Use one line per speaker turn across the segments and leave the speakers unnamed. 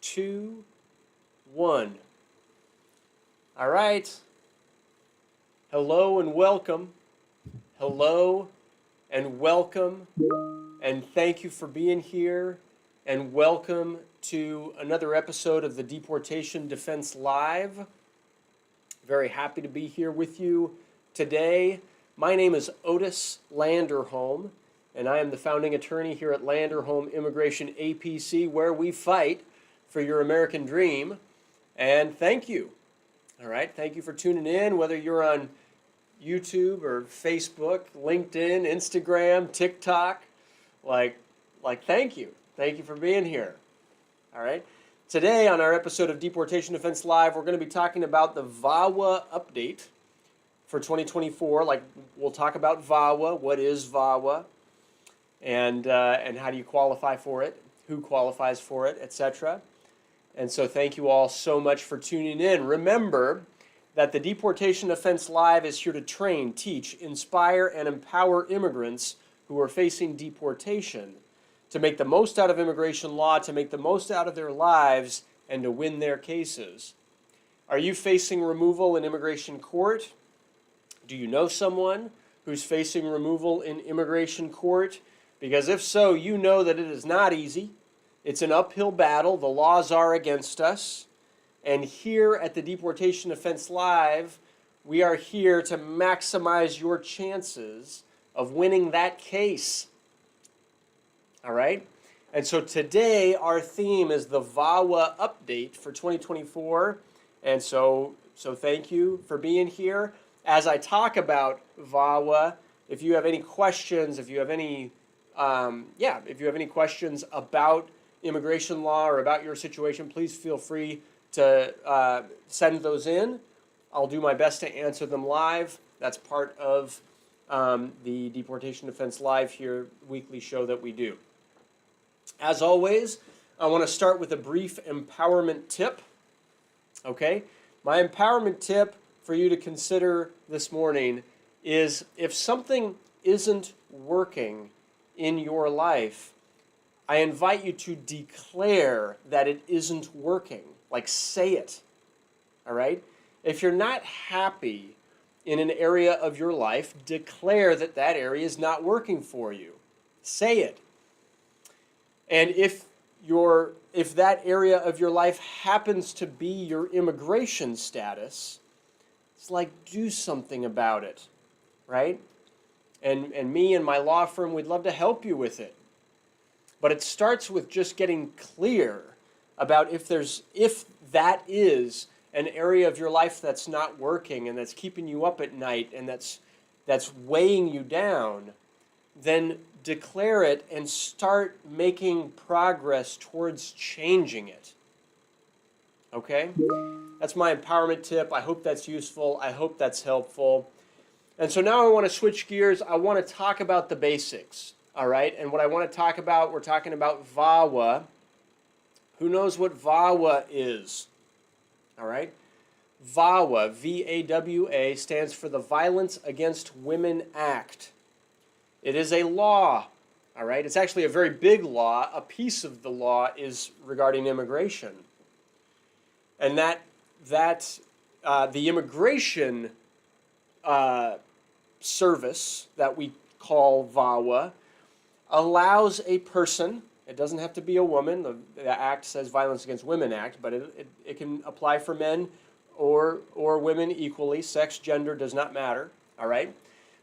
2, 1. All right. Hello and welcome. Hello and welcome. And thank you for being here. And welcome to another episode of the Deportation Defense Live. Very happy to be here with you today. My name is Otis Landerholm, and I am the founding attorney here at Landerholm Immigration A.P.C., where we fight for your American dream. And thank you. All right, thank you for tuning in, whether you're on YouTube or Facebook, LinkedIn, Instagram, TikTok. Thank you. Thank you for being here. All right. Today on our episode of Deportation Defense Live, we're going to be talking about the VAWA update for 2024. We'll talk about VAWA, what is VAWA, and how do you qualify for it, who qualifies for it, etc. And so thank you all so much for tuning in. Remember that the Deportation Defense Live is here to train, teach, inspire, and empower immigrants who are facing deportation to make the most out of immigration law, to make the most out of their lives, and to win their cases. Are you facing removal in immigration court? Do you know someone who's facing removal in immigration court? Because if so, you know that it is not easy. It's an uphill battle. The laws are against us. And here at the Deportation Defense Live, we are here to maximize your chances of winning that case. All right? And so today our theme is the VAWA update for 2024. And so thank you for being here. As I talk about VAWA, if you have any questions, if you have any questions about immigration law or about your situation, please feel free to send those in. I'll do my best to answer them live. That's part of the Deportation Defense Live here weekly show that we do. As always, I want to start with a brief empowerment tip. Okay? My empowerment tip for you to consider this morning is if something isn't working in your life, I invite you to declare that it isn't working. Say it. All right? If you're not happy in an area of your life, declare that that area is not working for you. Say it. And if that area of your life happens to be your immigration status, it's do something about it, right? And me and my law firm, we'd love to help you with it. But it starts with just getting clear about if that is an area of your life that's not working and that's keeping you up at night and that's weighing you down, then declare it and start making progress towards changing it. Okay? That's my empowerment tip. I hope that's useful. I hope that's helpful. And so now I want to switch gears. I want to talk about the basics. All right? And what I want to talk about, we're talking about VAWA. Who knows what VAWA is? All right? VAWA, V-A-W-A, stands for the Violence Against Women Act. It is a law, all right? It's actually a very big law. A piece of the law is regarding immigration. And the immigration service that we call VAWA allows a person, it doesn't have to be a woman, the act says Violence Against Women Act, but it can apply for men or women equally. Sex, gender does not matter, all right?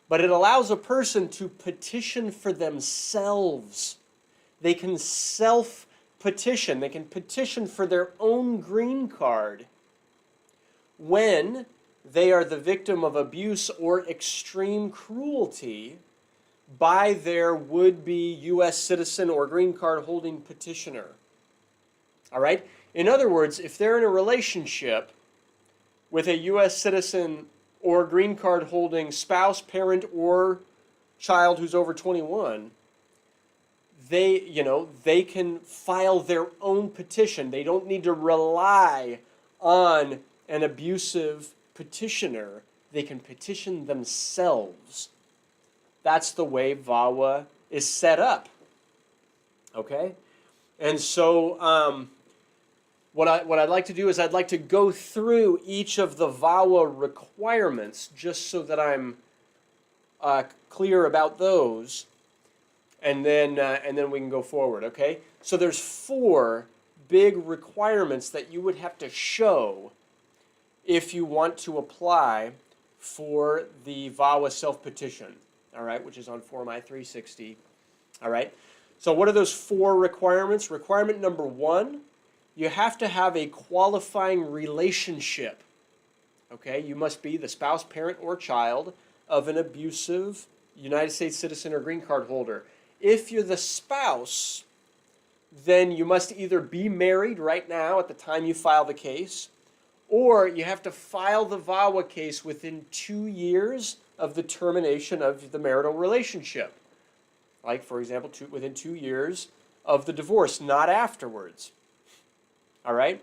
But it allows a person to petition for themselves. They can self-petition. They can petition for their own green card when they are the victim of abuse or extreme cruelty by their would-be U.S. citizen or green card holding petitioner. All right? In other words, if they're in a relationship with a U.S. citizen or green card holding spouse, parent, or child who's over 21, they can file their own petition. They don't need to rely on an abusive petitioner. They can petition themselves. That's the way VAWA is set up. Okay? And so what I'd like to do is I'd like to go through each of the VAWA requirements just so that I'm clear about those, and then we can go forward. Okay. So there's 4 big requirements that you would have to show if you want to apply for the VAWA self-petition, all right, which is on Form I-360, all right? So what are those 4 requirements? Requirement number 1, you have to have a qualifying relationship, okay? You must be the spouse, parent, or child of an abusive United States citizen or green card holder. If you're the spouse, then you must either be married right now at the time you file the case, or you have to file the VAWA case within 2 years of the termination of the marital relationship. Like, for example, within 2 years of the divorce, not afterwards. All right?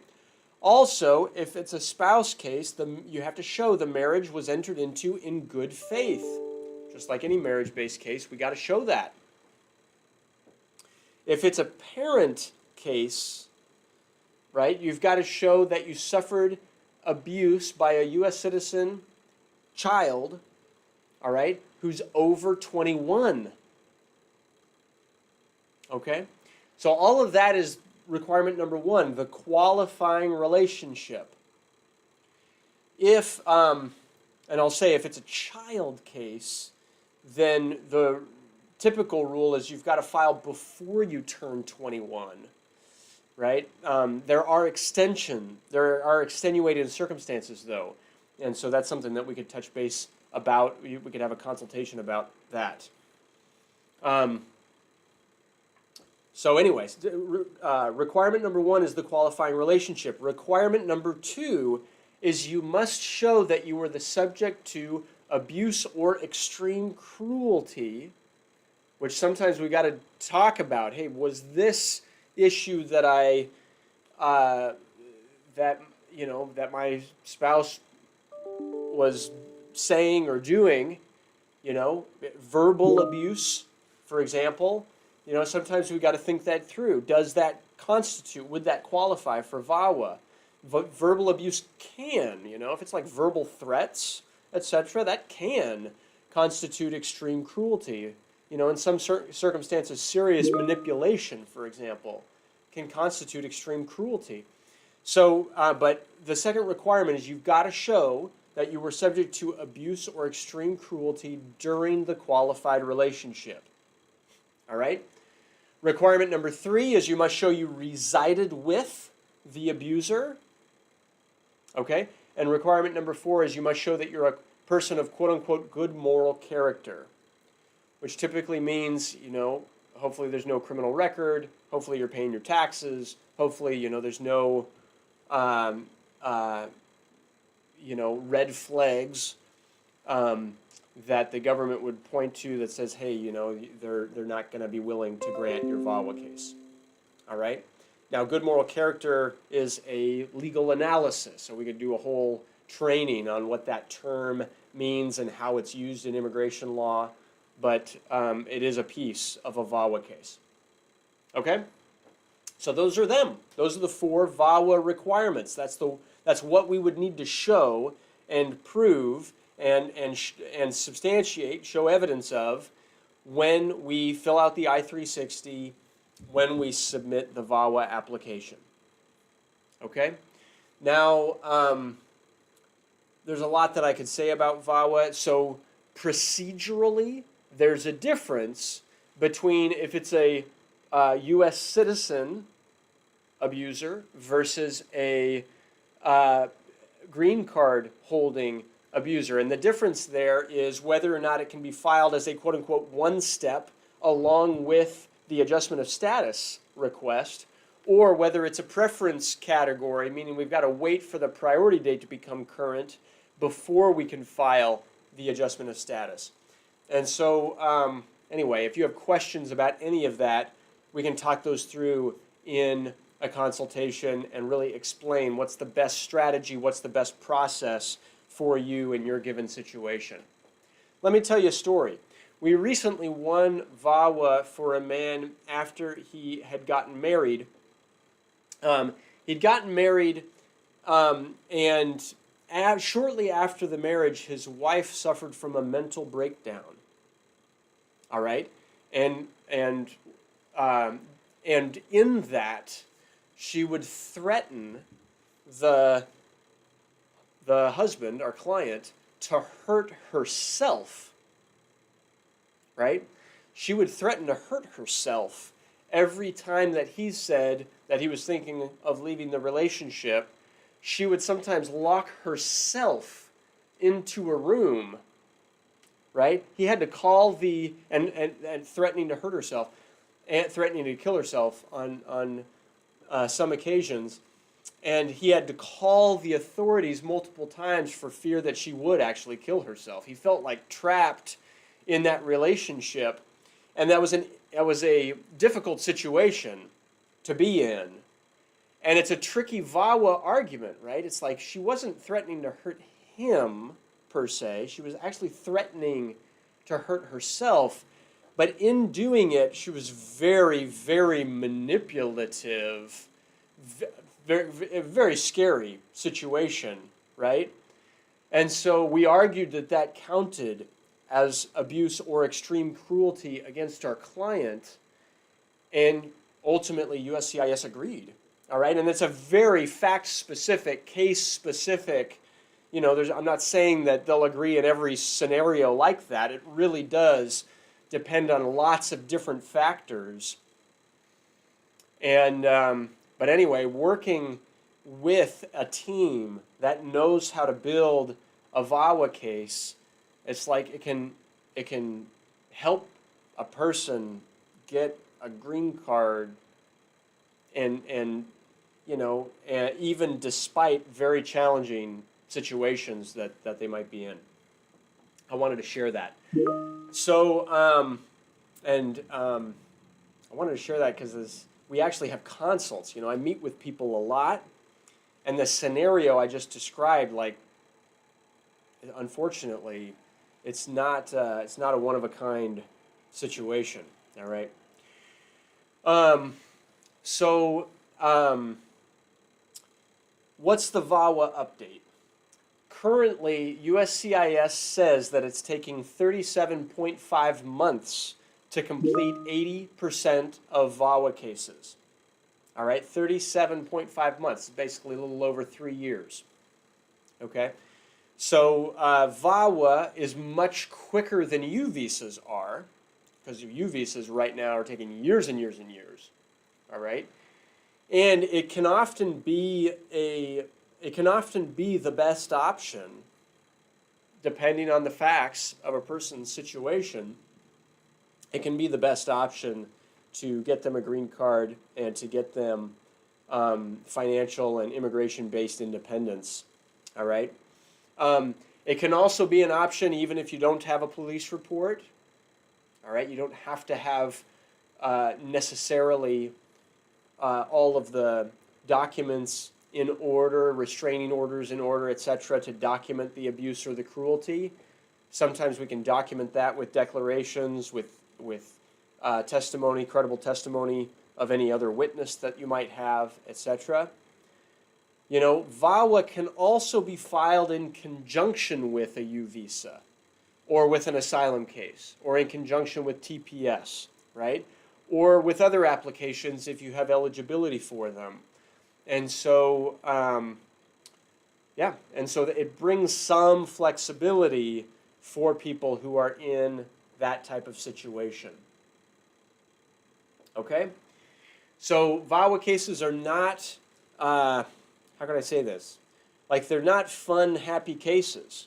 Also, if it's a spouse case, you have to show the marriage was entered into in good faith. Just like any marriage-based case, we got to show that. If it's a parent case, right, you've got to show that you suffered abuse by a U.S. citizen child, all right, who's over 21. Okay? So all of that is requirement number 1, the qualifying relationship. If, and I'll say if it's a child case, then the typical rule is you've got to file before you turn 21. Right? There are extenuating circumstances, though. And so that's something that we could touch base about. We could have a consultation about that. So anyways, requirement number 1 is the qualifying relationship. Requirement number 2 is you must show that you were the subject to abuse or extreme cruelty, which sometimes we got to talk about. Hey, was this issue that that my spouse was saying or doing, verbal abuse, for example, sometimes we got to think that through. Would that qualify for VAWA? Verbal abuse can, if it's like verbal threats, etc., that can constitute extreme cruelty. In some circumstances, serious manipulation, for example, can constitute extreme cruelty. So, but the second requirement is you've got to show that you were subject to abuse or extreme cruelty during the qualified relationship. All right? Requirement number 3 is you must show you resided with the abuser. Okay? And requirement number 4 is you must show that you're a person of quote-unquote good moral character, which typically means, hopefully there's no criminal record, hopefully you're paying your taxes, hopefully, there's no, red flags that the government would point to that says, hey, they're not going to be willing to grant your VAWA case. All right? Now, good moral character is a legal analysis, so we could do a whole training on what that term means and how it's used in immigration law. But it is a piece of a VAWA case. Okay? So those are them. Those are the 4 VAWA requirements. That's what we would need to show and prove and substantiate, show evidence of when we fill out the I-360, when we submit the VAWA application. Okay? Now, there's a lot that I could say about VAWA. So procedurally, there's a difference between if it's a U.S. citizen abuser versus a green card holding abuser. And the difference there is whether or not it can be filed as a quote-unquote 1-step along with the adjustment of status request, or whether it's a preference category, meaning we've got to wait for the priority date to become current before we can file the adjustment of status. And so, anyway, if you have questions about any of that, we can talk those through in a consultation and really explain what's the best strategy, what's the best process for you in your given situation. Let me tell you a story. We recently won VAWA for a man after he had gotten married. He'd gotten married, and shortly after the marriage, his wife suffered from a mental breakdown. All right, and and um, and in that, she would threaten the husband, our client, to hurt herself. Right? She would threaten to hurt herself every time that he said that he was thinking of leaving the relationship. She would sometimes lock herself into a room, right? He had to call and threatening to hurt herself, and threatening to kill herself on some occasions. And he had to call the authorities multiple times for fear that she would actually kill herself. He felt like trapped in that relationship, and that was a difficult situation to be in. And it's a tricky VAWA argument, right? It's like she wasn't threatening to hurt him per se. She was actually threatening to hurt herself. But in doing it, she was very, very manipulative, very, very scary situation, right? And so we argued that that counted as abuse or extreme cruelty against our client, and ultimately USCIS agreed. All right, and it's a very fact-specific, case-specific. I'm not saying that they'll agree in every scenario like that. It really does depend on lots of different factors. And but anyway, working with a team that knows how to build a VAWA case, it's like it can help a person get a green card, and even despite very challenging situations that they might be in. I wanted to share that. So I wanted to share that because we actually have consults. I meet with people a lot, and the scenario I just described, like, unfortunately, it's not a one-of-a-kind situation. All right. What's the VAWA update? Currently, USCIS says that it's taking 37.5 months to complete 80% of VAWA cases. All right, 37.5 months, basically a little over 3 years. Okay, so VAWA is much quicker than U visas are, because U visas right now are taking years and years and years. All right, and it can often be the best option, depending on the facts of a person's situation. It can be the best option to get them a green card and to get them financial and immigration-based independence. All right. It can also be an option even if you don't have a police report. All right. You don't have to have necessarily all of the documents in order, restraining orders in order, etc., to document the abuse or the cruelty. Sometimes we can document that with declarations, with testimony, credible testimony of any other witness that you might have, etc. VAWA can also be filed in conjunction with a U visa, or with an asylum case, or in conjunction with TPS, right? Or with other applications if you have eligibility for them. And so, it brings some flexibility for people who are in that type of situation. Okay? So VAWA cases are not, how can I say this? Like, they're not fun, happy cases,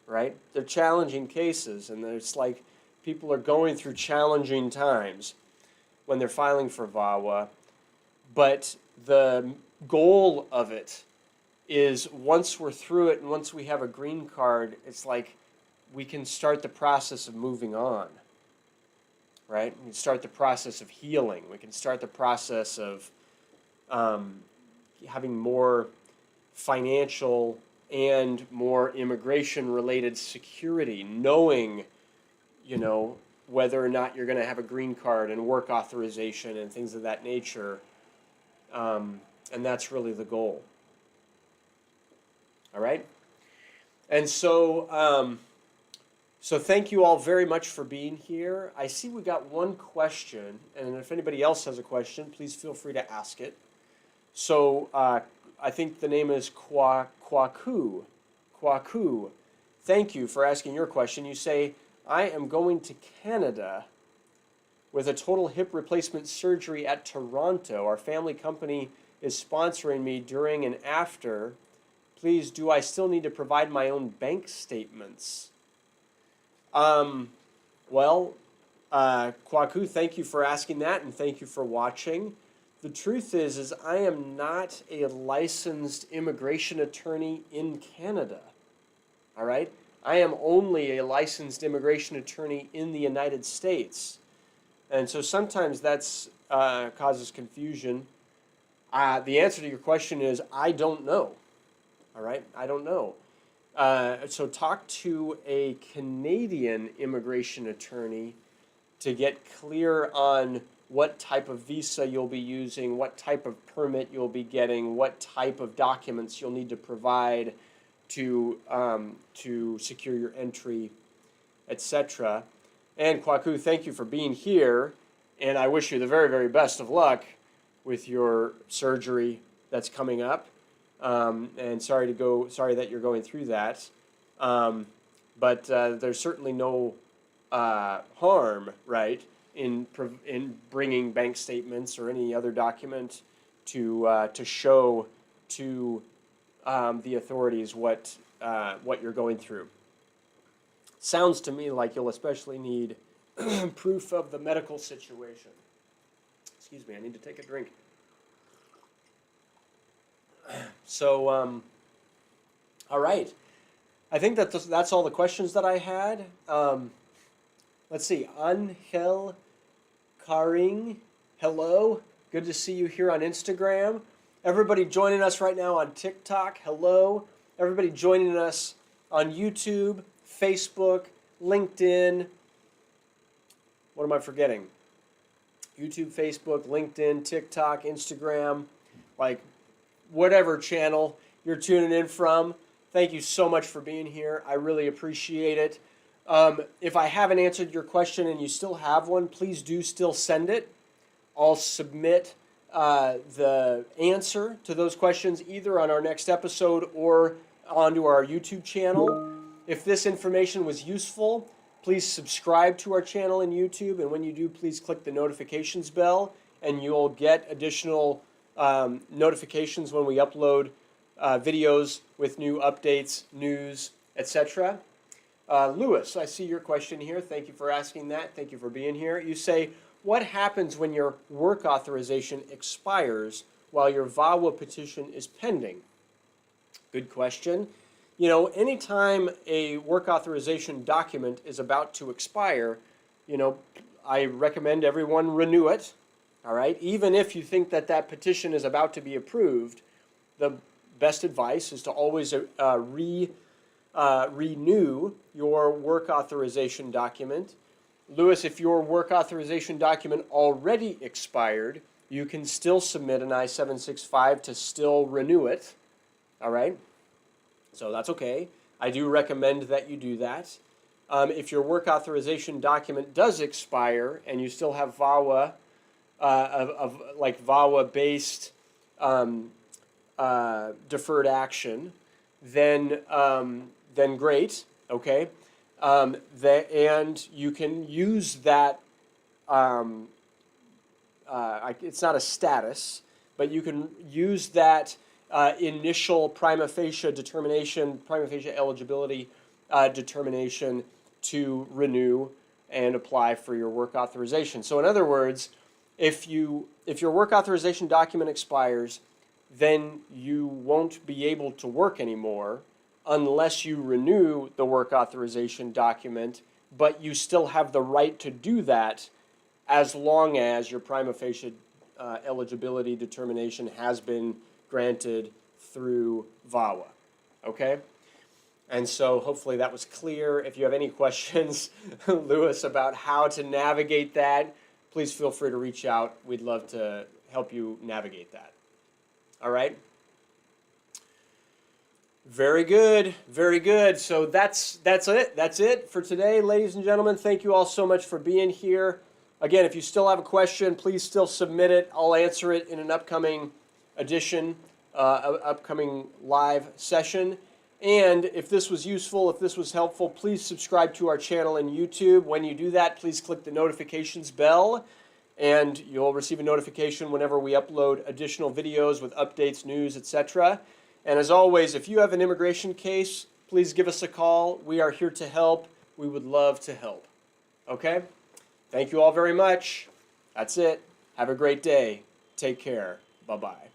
right? They're challenging cases, and it's like people are going through challenging times when they're filing for VAWA. But the goal of it is, once we're through it and once we have a green card, it's like we can start the process of moving on, right? We can start the process of healing. We can start the process of having more financial and more immigration-related security, knowing, whether or not you're going to have a green card and work authorization and things of that nature. And that's really the goal. All right? And so, so thank you all very much for being here. I see we got one question, and if anybody else has a question, please feel free to ask it. So I think the name is Kwaku. Kwaku. Thank you for asking your question. You say, I am going to Canada with a total hip replacement surgery at Toronto. Our family company is sponsoring me during and after. Please, do I still need to provide my own bank statements? Well, Kwaku, thank you for asking that, and thank you for watching. The truth is I am not a licensed immigration attorney in Canada. All right? I am only a licensed immigration attorney in the United States. And so sometimes that's causes confusion. The answer to your question is I don't know. All right? I don't know. So talk to a Canadian immigration attorney to get clear on what type of visa you'll be using, what type of permit you'll be getting, what type of documents you'll need to provide to secure your entry, etc. And Kwaku, thank you for being here, and I wish you the very, very best of luck with your surgery that's coming up. And sorry that you're going through that. But there's certainly no harm, right, in bringing bank statements or any other document to show to the authorities what you're going through. Sounds to me like you'll especially need proof of the medical situation. Excuse me, I need to take a drink. So, all right. I think that's all the questions that I had. Let's see. Angel Karing, hello. Good to see you here on Instagram. Everybody joining us right now on TikTok, hello. Everybody joining us on YouTube, Facebook, LinkedIn. What am I forgetting? YouTube, Facebook, LinkedIn, TikTok, Instagram, like whatever channel you're tuning in from. Thank you so much for being here. I really appreciate it. If I haven't answered your question and you still have one, please do still send it. I'll submit the answer to those questions either on our next episode or onto our YouTube channel. If this information was useful, please subscribe to our channel in YouTube, and when you do, please click the notifications bell, and you'll get additional notifications when we upload videos with new updates, news, etc. Lewis, I see your question here. Thank you for asking that. Thank you for being here. You say, what happens when your work authorization expires while your VAWA petition is pending? Good question. You know, anytime a work authorization document is about to expire, you know, I recommend everyone renew it. All right, even if you think that that petition is about to be approved, the best advice is to always renew your work authorization document. Lewis, if your work authorization document already expired, you can still submit an I-765 to still renew it. All right, so that's okay. I do recommend that you do that. If your work authorization document does expire and you still have VAWA, like VAWA-based deferred action, then great, okay? And you can use that. It's not a status, but you can use that initial prima facie determination, prima facie eligibility determination to renew and apply for your work authorization. So in other words, if your work authorization document expires, then you won't be able to work anymore unless you renew the work authorization document, but you still have the right to do that as long as your prima facie eligibility determination has been granted through VAWA, okay? And so hopefully that was clear. If you have any questions, Lewis, about how to navigate that, please feel free to reach out. We'd love to help you navigate that. All right. Very good, very good. So that's it. That's it for today, ladies and gentlemen. Thank you all so much for being here. Again, if you still have a question, please still submit it. I'll answer it in an upcoming edition, upcoming live session. And if this was useful, if this was helpful, please subscribe to our channel in YouTube. When you do that, please click the notifications bell, and you'll receive a notification whenever we upload additional videos with updates, news, etc. And as always, if you have an immigration case, please give us a call. We are here to help. We would love to help. Okay? Thank you all very much. That's it. Have a great day. Take care. Bye-bye.